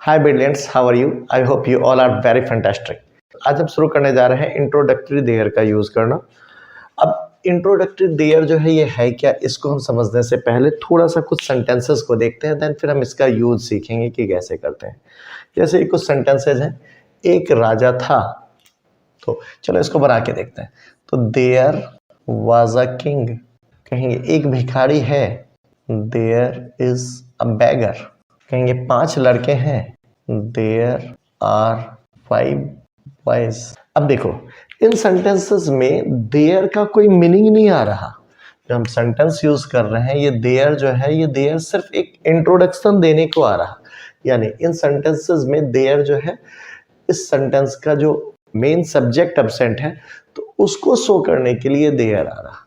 Hi brilliants, how are you? I hope you all are very fantastic. आज हम शुरू करने जा रहे हैं इंट्रोडक्टरी देयर का यूज़ करना। अब इंट्रोडक्टरी देयर जो है ये है क्या, इसको हम समझने से पहले थोड़ा सा कुछ सेंटेंसेस को देखते हैं, देन फिर हम इसका यूज सीखेंगे कि कैसे करते हैं। जैसे कुछ सेंटेंसेस हैं, एक राजा था, तो चलो इसको बना के देखते हैं। तो देयर वाज अ किंग। कहेंगे एक भिखारी है, देयर इज अ बेगर। कहेंगे 5 लड़के हैं, देयर आर 5 बॉयज। अब देखो इन सेंटेंसेस में देयर का कोई मीनिंग नहीं आ रहा। जो हम सेंटेंस यूज कर रहे हैं ये देयर जो है, ये देयर सिर्फ एक इंट्रोडक्शन देने को आ रहा। यानी इन सेंटेंसेस में देयर जो है, इस सेंटेंस का जो मेन सब्जेक्ट एब्सेंट है तो उसको शो करने के लिए देयर आ रहा।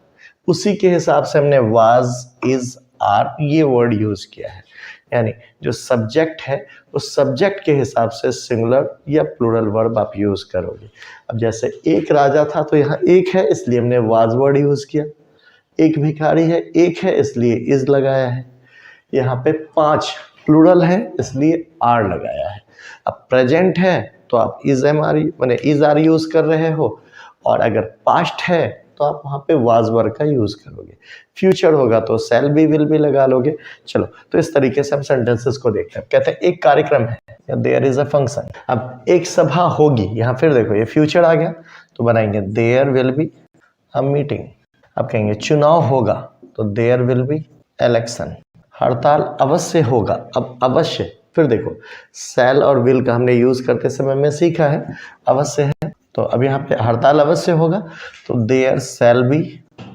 उसी के हिसाब से हमने वाज, इज, आर ये वर्ड यूज किया है। यानी जो सब्जेक्ट है उस सब्जेक्ट के हिसाब से सिंगुलर या प्लूरल वर्ब आप यूज करोगे। अब जैसे एक राजा था तो यहाँ एक है इसलिए हमने वाज वर्ड यूज किया। एक भिखारी है, एक है इसलिए इज लगाया है। यहाँ पे 5 प्लूरल है इसलिए आर लगाया है। अब प्रेजेंट है तो आप इज एम आर मैंने इज आर यूज कर रहे हो, और अगर पास्ट है तो आप वहाँ पे वाज वर्ब का यूज करोगे। फ्यूचर होगा तो शैल बी, विल बी लगा लोगे। चलो तो इस तरीके से हम सेंटेंसेस को देखते हैं। कहते हैं एक कार्यक्रम है, देयर इज अ फंक्शन। अब एक सभा होगी, यहाँ फिर देखो ये फ्यूचर आ गया तो बनाएंगे there will be a meeting. अब कहेंगे चुनाव होगा तो देयर विल बी इलेक्शन। हड़ताल अवश्य होगा, अब अवश्य फिर देखो शैल और विल का हमने यूज करते समय में सीखा है, अवश्य है तो अब यहाँ पे हड़ताल अवश्य होगा तो देयर शैल बी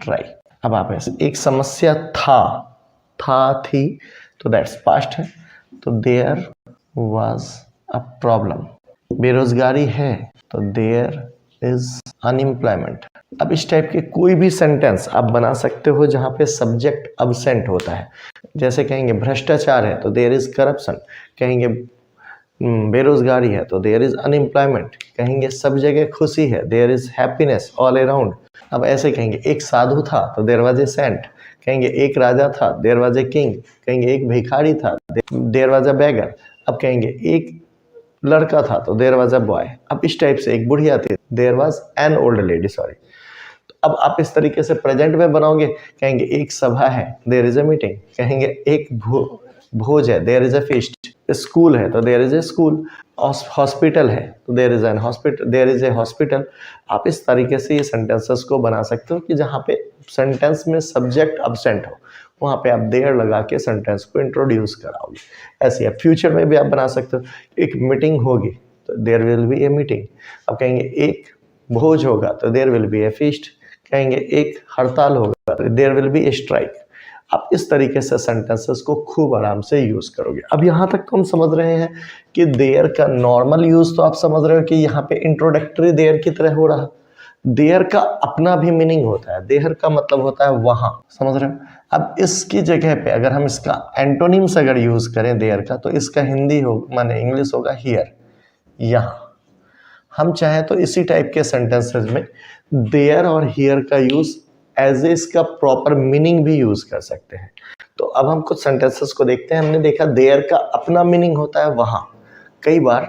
ट्राई। अब आप ऐसे एक समस्या था थी तो दैट्स पास्ट है तो देयर वाज अ प्रॉब्लम। बेरोजगारी है तो देयर इज अनएम्प्लॉयमेंट। अब इस टाइप के कोई भी सेंटेंस आप बना सकते हो जहाँ पे सब्जेक्ट अब्सेंट होता है। जैसे कहेंगे भ्रष्टाचार है तो देयर इज करप्शन। कहेंगे बेरोजगारी है तो देयर इज अनएम्प्लॉयमेंट। कहेंगे सब जगह खुशी है, there is happiness all around. अब ऐसे कहेंगे एक साधु था तो देयर वाज ए सेंट। कहेंगे एक राजा था, देयर वाज ए किंग। कहेंगे एक भिखारी था, देयर वाज अ बेगर। अब कहेंगे एक लड़का था तो देयर वाज अ बॉय। अब इस टाइप से एक बुढ़िया थी, there was an old lady, sorry. अब आप इस तरीके से प्रेजेंट में बनाओगे। कहेंगे एक सभा है, देयर इज अ मीटिंग। कहेंगे एक भोज है, there is a feast. School है तो there is a school. Hospital है तो there is an hospital, there is a hospital. आप इस तरीके से ये सेंटेंसेस को बना सकते हो कि जहाँ पे सेंटेंस में सब्जेक्ट अब्सेंट हो वहाँ पे आप देयर लगा के सेंटेंस को इंट्रोड्यूस कराओगे। ऐसे आप फ्यूचर में भी आप बना सकते हो। एक मीटिंग होगी तो there will be a meeting. अब कहेंगे एक भोज होगा तो there will be a feast. कहेंगे एक हड़ताल होगा तो there will be a strike. आप इस तरीके से सेंटेंसेस को खूब आराम से यूज करोगे। अब यहाँ तक तो हम समझ रहे हैं कि देयर का नॉर्मल यूज तो आप समझ रहे हो कि यहाँ पे इंट्रोडक्टरी देयर की तरह हो रहा। देयर का अपना भी मीनिंग होता है, देयर का मतलब होता है वहां, समझ रहे हो। अब इसकी जगह पे अगर हम इसका एंटोनिम्स अगर यूज करें देयर का तो इसका हिंदी हो माने इंग्लिश होगा हियर, यहाँ। हम चाहें तो इसी टाइप के सेंटेंसेस में देयर और हियर का यूज एज ए इसका प्रॉपर मीनिंग भी यूज कर सकते हैं। तो अब हम कुछ सेंटेंसेस को देखते हैं। हमने देखा देयर का अपना मीनिंग होता है वहां। कई बार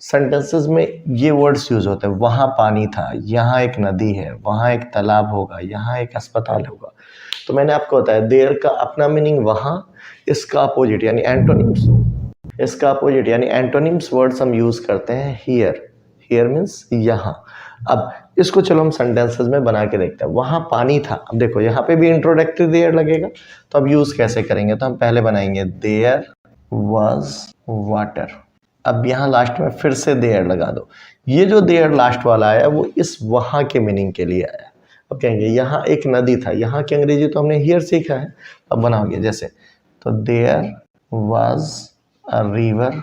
सेंटेंसेस में ये वर्ड्स यूज होते हैं, वहां पानी था, यहाँ एक नदी है, वहां एक तालाब होगा, यहाँ एक अस्पताल होगा। तो मैंने आपको बताया देयर का अपना मीनिंग वहां, इसका अपोजिट यानी एंटोनिम्स, इसका अपोजिट यानी एंटोनिम्स वर्ड्स हम यूज करते हैं हियर। हियर मीन्स यहाँ। अब इसको चलो हम सेंटेंसेस में बना के देखते हैं। वहां पानी था, अब देखो यहाँ पे भी इंट्रोडक्टरी देयर लगेगा तो अब यूज कैसे करेंगे, तो हम पहले बनाएंगे देयर वाज वाटर। अब यहाँ लास्ट में फिर से देयर लगा दो। ये जो देयर लास्ट वाला आया वो इस वहां के मीनिंग के लिए आया। अब कहेंगे यहाँ एक नदी था, यहाँ की अंग्रेजी तो हमने हियर सीखा है, अब बनाओगे जैसे तो there was a river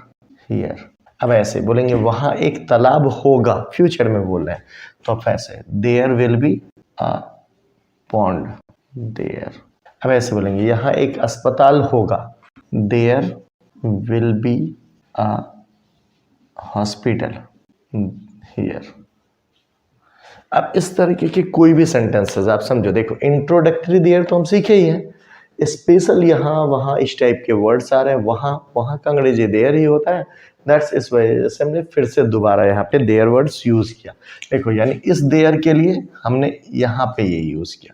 here. अब ऐसे बोलेंगे वहां एक तालाब होगा, फ्यूचर में बोल रहे हैं तो अब ऐसे there will be a pond there. अब ऐसे बोलेंगे यहाँ एक अस्पताल होगा, there will be a hospital here. अब इस तरीके के कोई भी सेंटेंसेस आप समझो। देखो इंट्रोडक्टरी देयर तो हम सीखे ही हैं, स्पेशल यहाँ वहाँ इस टाइप के वर्ड्स आ रहे हैं, वहाँ का अंग्रेजी देयर ही होता है। दैट्स इस वजह से हमने फिर से दोबारा यहाँ पे देयर वर्ड्स यूज़ किया। देखो यानी इस देयर के लिए हमने यहाँ पे ये यूज़ किया,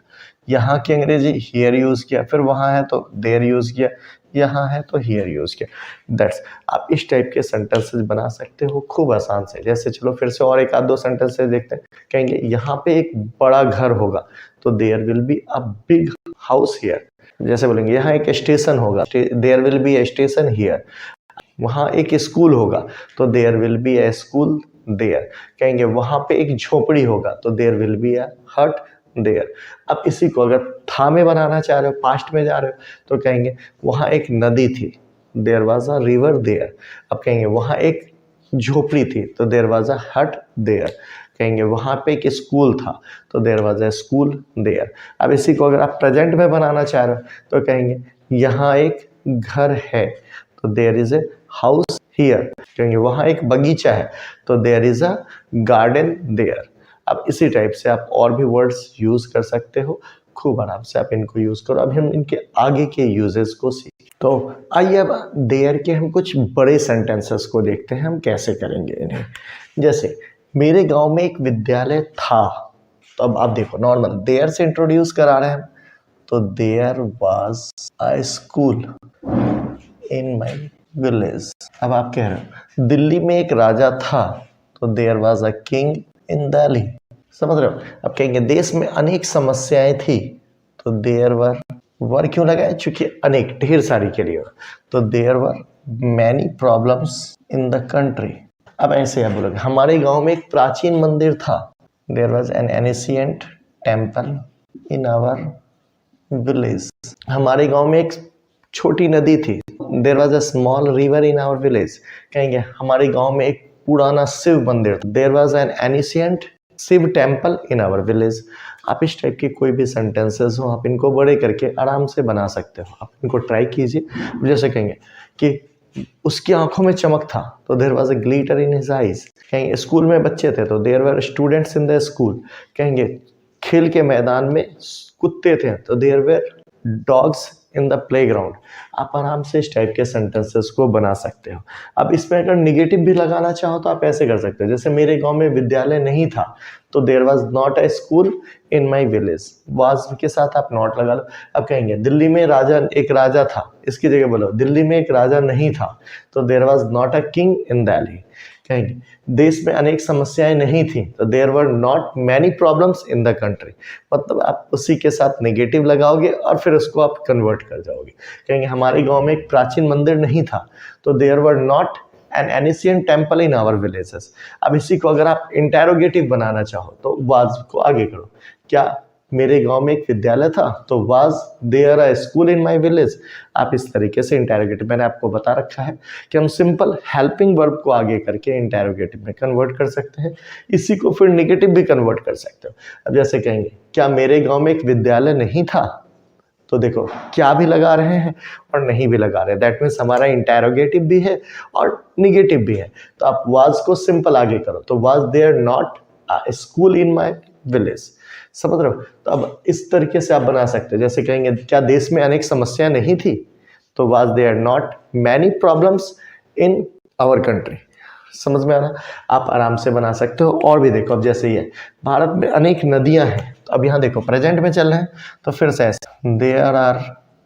यहाँ की अंग्रेजी हियर यूज़ किया, फिर वहाँ है तो देयर यूज़ किया, यहाँ है तो हियर यूज़ किया। दैट्स आप इस टाइप के सेंटेंसेस बना सकते हो खूब आसान से। जैसे चलो फिर से और एक आध दो सेंटेंसेस देखते हैं। कहेंगे यहाँ पे एक बड़ा घर होगा तो there will be a big house here. जैसे बोलेंगे यहाँ एक स्टेशन होगा, there will be a station here. वहाँ एक स्कूल होगा तो there will be a school there. कहेंगे वहाँ पे एक झोपड़ी होगा तो देयर विल बी अ हट देयर। अब इसी को अगर था में बनाना चाह रहे हो, पास्ट में जा रहे हो, तो कहेंगे वहाँ एक नदी थी, there was a river there. अब कहेंगे वहाँ एक झोपड़ी थी तो देयर वाज अ हट देयर। कहेंगे वहाँ पे एक स्कूल था तो there was a school there. अब इसी को अगर आप प्रेजेंट में बनाना चाह रहे हो तो कहेंगे यहाँ एक घर है तो there is a house here. कहेंगे वहाँ एक बगीचा है तो there is a garden there. अब इसी टाइप से आप और भी वर्ड्स यूज कर सकते हो, खूब आराम से आप इनको यूज करो। अब हम इनके आगे के यूजेस को सीख। तो आइए अब देयर के हम कुछ बड़े सेंटेंसेस को देखते हैं हम कैसे करेंगे इन्हें। जैसे मेरे गांव में एक विद्यालय था, तो अब आप देखो नॉर्मल देयर से इंट्रोड्यूस करा रहे हैं तो there was a school in my village. अब आप कह रहे हो दिल्ली में एक राजा था तो there was a king in Delhi. समझ रहे हो? अब कहेंगे देश में अनेक समस्याएं थी तो देयर वर क्यों लगाए? चूंकि अनेक ढेर सारी के लिए, तो there were many problems in the country. अब ऐसे आप बोलोगे हमारे गांव में एक प्राचीन मंदिर था, there was an ancient temple in our village. हमारे गांव में एक छोटी नदी थी, there was a small river in our village. कहेंगे हमारे गांव में एक पुराना शिव मंदिर था, there was an ancient Shiva temple in our village. आप इस टाइप के कोई भी सेंटेंसेस हो आप इनको बड़े करके आराम से बना सकते हो, आप इनको ट्राई कीजिए। जैसे कहेंगे कि उसकी आंखों में चमक था तो there was a glitter in his eyes. कहेंगे स्कूल में बच्चे थे तो there were students in the school. कहेंगे खेल के मैदान में कुत्ते थे तो there were dogs in the playground. आप आराम से इस टाइप के सेंटेंसेस को बना सकते हो। अब इसमें अगर निगेटिव भी लगाना चाहो तो आप ऐसे कर सकते हो, जैसे मेरे गांव में विद्यालय नहीं था तो there was not a school in my village. Was के साथ आप नॉट लगा लो। अब कहेंगे दिल्ली में एक राजा था, इसकी जगह बोलो दिल्ली में एक राजा नहीं था तो there was not a king in Delhi. कहेंगे देश में अनेक समस्याएं नहीं थी तो there were not many problems in the country. मतलब आप उसी के साथ नेगेटिव लगाओगे और फिर उसको आप कन्वर्ट कर जाओगे। कहेंगे हमारे गांव में एक प्राचीन मंदिर नहीं था तो there were not an ancient temple in our villages. अब इसी को अगर आप इंटेरोगेटिव बनाना चाहो तो वाज को आगे करो, क्या मेरे गांव में एक विद्यालय था तो was there a school in my village. आप इस तरीके से इंटेरोगेटिव, मैंने आपको बता रखा है कि हम सिंपल हेल्पिंग वर्ब को आगे करके इंटेरोगेटिव में कन्वर्ट कर सकते हैं, इसी को फिर नेगेटिव भी कन्वर्ट कर सकते हो। अब जैसे कहेंगे क्या मेरे गांव में एक विद्यालय नहीं था, तो देखो क्या भी लगा रहे हैं और नहीं भी लगा रहे हैं, दैट मीन्स हमारा इंटेरोगेटिव भी है और निगेटिव भी है। तो आप वाज को सिंपल आगे करो तो was there not a school in my village. समझ रहे हो? तो अब इस तरीके से आप बना सकते हो। जैसे कहेंगे क्या देश में अनेक समस्याएं नहीं थी तो was there not many problems in our country. समझ में आ रहा? आप आराम से बना सकते हो। और भी देखो, अब जैसे ये भारत में अनेक नदियां हैं, तो अब यहाँ देखो प्रेजेंट में चल रहे हैं तो फिर से ऐसे देयर आर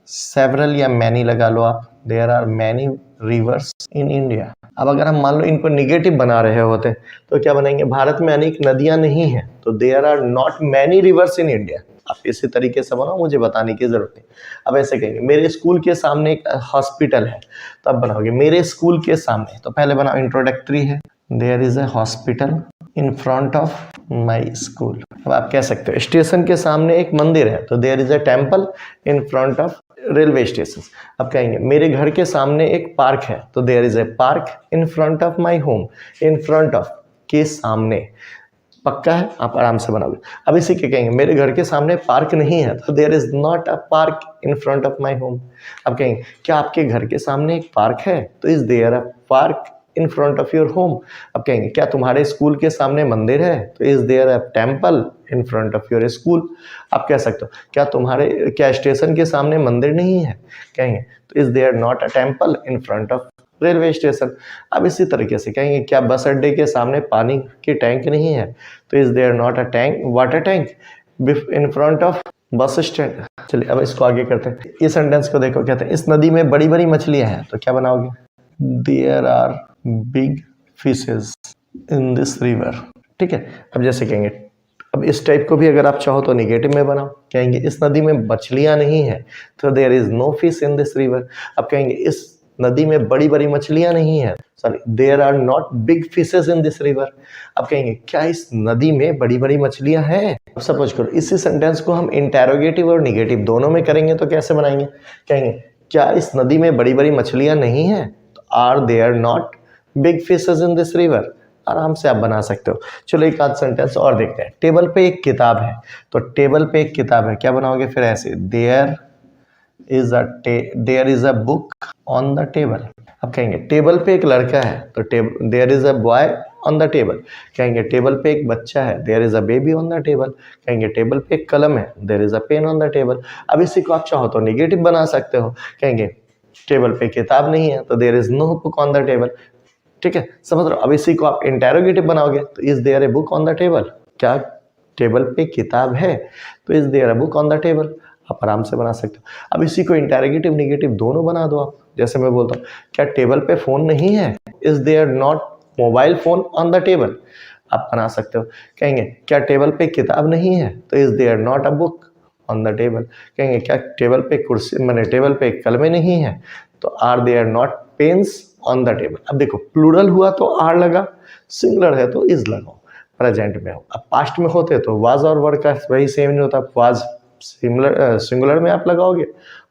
सेवरल या मैनी लगा लो आप, there are many rivers in India. अब अगर हम मान लो इनको निगेटिव बना रहे होते तो क्या बनाएंगे, भारत में अनेक नदियां नहीं हैं तो there are not many rivers in India. आप इसी तरीके से बनाओ, मुझे बताने की जरूरत नहीं। अब ऐसे कहेंगे मेरे स्कूल के सामने एक हॉस्पिटल है, तो अब बनाओगे मेरे स्कूल के सामने, तो पहले बनाओ इंट्रोडक्टरी है, there is a hospital in front of my school. अब आप कह सकते हो स्टेशन के सामने एक मंदिर है तो there is a temple in front of railway station. अब कहेंगे मेरे घर के सामने एक पार्क है तो there is a park in front of my home. In front of के सामने पक्का है, आप आराम से बनाओगे। अब इसी के कहेंगे मेरे घर के सामने पार्क नहीं है तो there is not a park in front of my home. अब कहेंगे क्या आपके घर के सामने एक पार्क है तो is there a park in front of your home. अब कहेंगे क्या तुम्हारे स्कूल के सामने मंदिर है, तो is there a temple in front of your school. आप कह सकते हो क्या स्टेशन के सामने मंदिर नहीं है, कहेंगे तो is there not a temple in front of railway station. अब इसी तरीके से कहेंगे क्या बस अड्डे के सामने पानी की टैंक नहीं है, तो is there not a tank water tank in front of bus stand. चलिए अब इसको आगे करते हैं। इस सेंटेंस को देखो, कहते हैं इस नदी में बड़ी बड़ी मछलियां हैं, तो क्या बनाओगे, there are big fishes in this river. ठीक है, अब जैसे कहेंगे, अब इस टाइप को भी अगर आप चाहो तो निगेटिव में बनाओ, कहेंगे इस नदी में मछलियां नहीं है, तो there is no fish in this river. अब कहेंगे इस नदी में बड़ी बड़ी मछलियां नहीं है, sorry there are not big fishes in this river. अब कहेंगे क्या इस नदी में बड़ी बड़ी मछलियां हैं। अब सपोज करो इसी सेंटेंस को हम इंटेरोगेटिव और निगेटिव दोनों में करेंगे, तो कैसे बनाएंगे, कहेंगे क्या इस नदी में बड़ी बड़ी मछलियां नहीं है, तो are there not big fishes in this river. आराम से आप बना सकते हो। चलो एक आध सेंटेंस और देखते हैं। टेबल पे एक किताब है, तो टेबल पे एक किताब है, क्या बनाओगे फिर ऐसे, there is a book on the table. अब कहेंगे टेबल पे एक लड़का है, तो there is a boy on the table. कहेंगे टेबल पे एक बच्चा है, there is a baby on the table. कहेंगे टेबल पे एक कलम है, there is a pen on the table. अब इसी को आप चाहो तो निगेटिव बना सकते हो, कहेंगे टेबल पे किताब नहीं है, तो there is no book on the table. ठीक है, समझ रहे हो। अब इसी को आप इंटेरोगेटिव बनाओगे, तो is there a book on the table, क्या टेबल पे किताब है, तो is there a book on the table. आप आराम से बना सकते हो। अब इसी को इंटेरोगेटिव निगेटिव दोनों बना दो आप। जैसे मैं बोलता हूँ क्या टेबल पे फोन नहीं है, is there not mobile phone on the table. आप बना सकते हो। कहेंगे क्या टेबल पे किताब नहीं है, तो is there not a book on the table. कहेंगे क्या टेबल पे कुर्सी मैंने टेबल पे कलमें नहीं है, तो are there not pens on the table. अब देखो प्लूरल हुआ तो आर लगा, सिंगुलर है तो इज लगाओ, प्रेजेंट में हो। अब पास्ट में होते तो वाज और वर्ड का वही सेम नहीं होता, वाज सिंगुलर में आप लगाओगे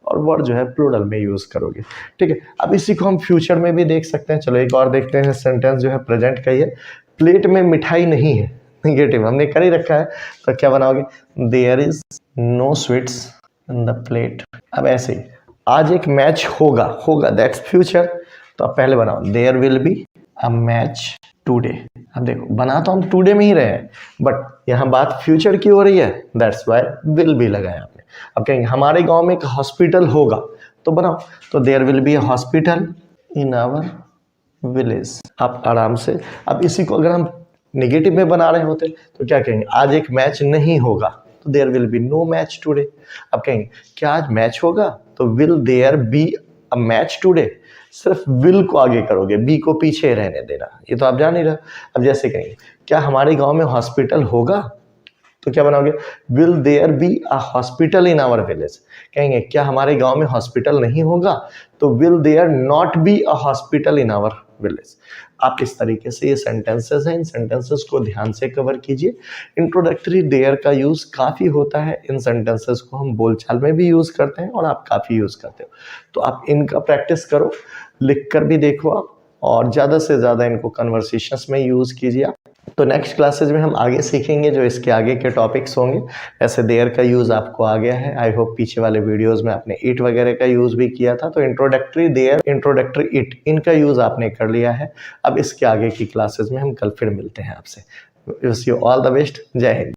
और वर्ड जो है प्लूरल में यूज करोगे। ठीक है, अब इसी को हम फ्यूचर में भी देख सकते हैं। चलो एक और देखते हैं, सेंटेंस जो है प्रेजेंट का ही है। प्लेट में मिठाई नहीं है, निगेटिव हमने कर ही रखा है, तो क्या बनाओगे, there is no sweets in the plate. अब ऐसे ही आज एक मैच होगा दैट्स फ्यूचर, तो आप पहले बनाओ there will be a match today. अब देखो बना तो हम टुडे में ही रहे हैं, बट यहाँ बात फ्यूचर की हो रही है, दैट्स वाई विल बी लगाया आपने। अब कहेंगे हमारे गांव में एक हॉस्पिटल होगा, तो बनाओ तो there will be a hospital in our village. आप आराम से। अब इसी को अगर हम नेगेटिव में बना रहे होते तो क्या कहेंगे, आज एक मैच नहीं होगा, तो there will be no match today. अब कहेंगे क्या आज मैच होगा, तो will there be a match today. सिर्फ विल को आगे करोगे, बी को पीछे रहने देना, ये तो आप जान ही रहे। अब जैसे कहेंगे क्या हमारे गांव में हॉस्पिटल होगा, तो क्या बनाओगे, will there be a hospital in our village. कहेंगे क्या हमारे गांव में हॉस्पिटल नहीं होगा, तो will there not be a hospital in our village. आप इस तरीके से ये सेंटेंसेस हैं, इन सेंटेंसेस को ध्यान से कवर कीजिए। इंट्रोडक्टरी देयर का यूज काफी होता है, इन सेंटेंसेस को हम बोलचाल में भी यूज करते हैं और आप काफी यूज करते हो, तो आप इनका प्रैक्टिस करो, लिख कर भी देखो आप, और ज़्यादा से ज़्यादा इनको कन्वर्सेशंस में यूज़ कीजिए आप। तो नेक्स्ट क्लासेज में हम आगे सीखेंगे जो इसके आगे के टॉपिक्स होंगे। ऐसे देयर का यूज़ आपको आ गया है, आई होप पीछे वाले वीडियोस में आपने इट वगैरह का यूज़ भी किया था, तो इंट्रोडक्टरी देयर, इंट्रोडक्टरी इट, इनका यूज़ आपने कर लिया है। अब इसके आगे की क्लासेज में हम कल फिर मिलते हैं आपसे। Wish you all the best. जय हिंद।